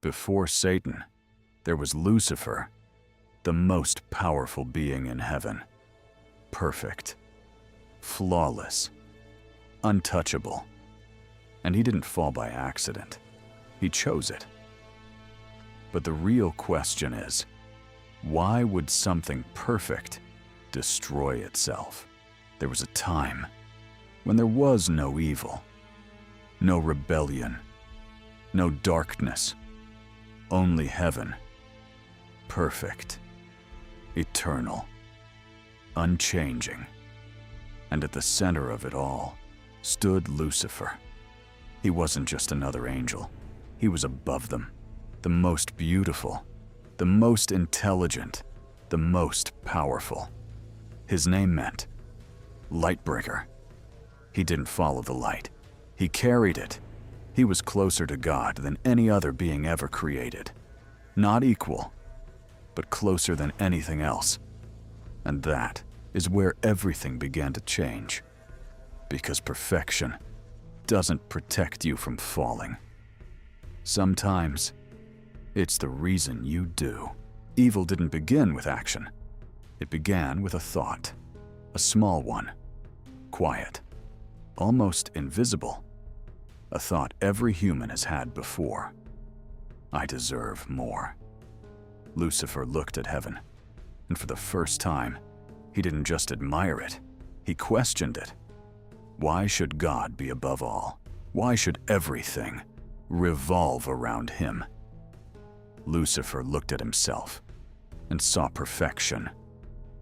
Before Satan, there was Lucifer, the most powerful being in heaven. Perfect, flawless, untouchable. And he didn't fall by accident. He chose it. But the real question is, why would something perfect destroy itself? There was a time when there was no evil, no rebellion, no darkness, only heaven. Perfect, eternal, unchanging. And at the center of it all stood Lucifer. He wasn't just another angel. He was above them, the most beautiful, the most intelligent, the most powerful. His name meant Lightbringer. He didn't follow the light. He carried it. He was closer to God than any other being ever created. Not equal, but closer than anything else. And that is where everything began to change. Because perfection doesn't protect you from falling. Sometimes, it's the reason you do. Evil didn't begin with action. It began with a thought. A small one. Quiet. Almost invisible. A thought every human has had before. I deserve more. Lucifer looked at heaven, and for the first time, he didn't just admire it, he questioned it. Why should God be above all? Why should everything revolve around him? Lucifer looked at himself and saw perfection,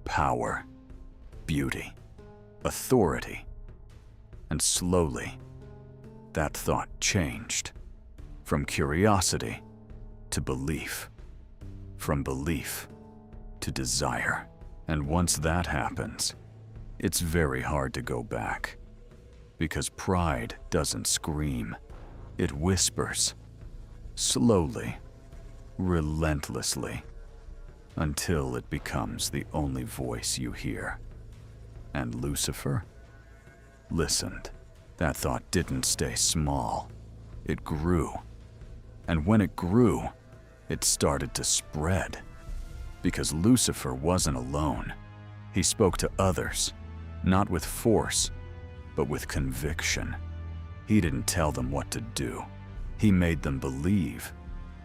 power, beauty, authority. And slowly, that thought changed from curiosity to belief, from belief to desire. And once that happens, it's very hard to go back. Because pride doesn't scream, it whispers, slowly, relentlessly, until it becomes the only voice you hear. And Lucifer listened. That thought didn't stay small. It grew. And when it grew, it started to spread. Because Lucifer wasn't alone. He spoke to others, not with force, but with conviction. He didn't tell them what to do. He made them believe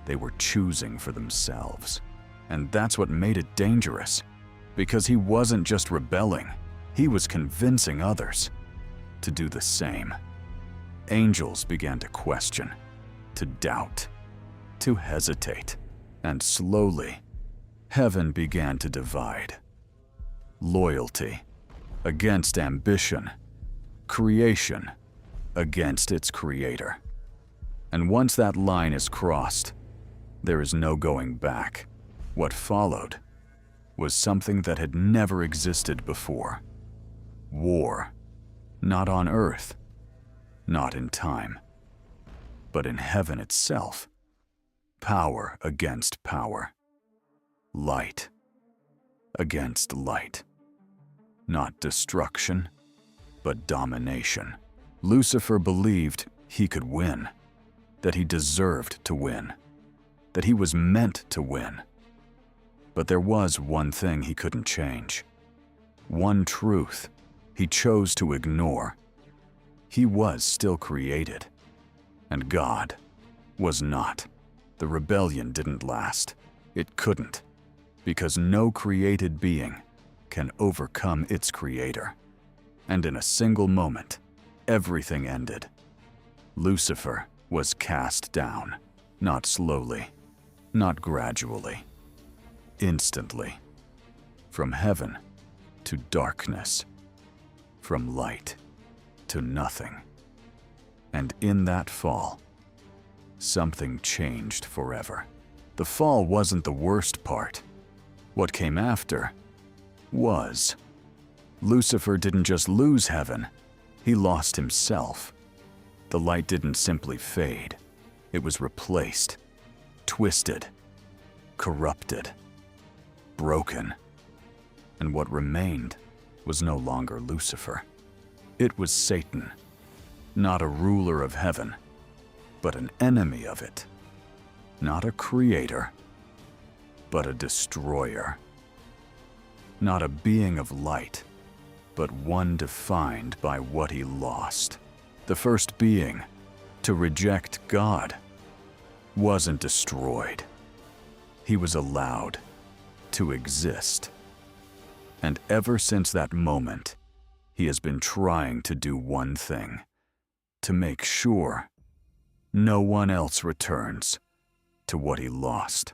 they were choosing for themselves. And that's what made it dangerous. Because he wasn't just rebelling, he was convincing others to do the same. Angels began to question, to doubt, to hesitate, and slowly, heaven began to divide. Loyalty against ambition, creation against its creator. And once that line is crossed, there is no going back. What followed was something that had never existed before. War. Not on earth, not in time, but in heaven itself. Power against power. Light against light. Not destruction, but domination. Lucifer believed he could win, that he deserved to win, that he was meant to win. But there was one thing he couldn't change. One truth he chose to ignore. He was still created, and God was not. The rebellion didn't last. It couldn't, because no created being can overcome its creator. And in a single moment, everything ended. Lucifer was cast down, not slowly, not gradually, instantly, from heaven to darkness, from light to nothing. And in that fall, something changed forever. The fall wasn't the worst part. What came after was. Lucifer didn't just lose heaven, he lost himself. The light didn't simply fade, it was replaced, twisted, corrupted, broken. And what remained was no longer Lucifer. It was Satan, not a ruler of heaven, but an enemy of it. Not a creator, but a destroyer. Not a being of light, but one defined by what he lost. The first being to reject God wasn't destroyed. He was allowed to exist. And ever since that moment, he has been trying to do one thing: to make sure no one else returns to what he lost.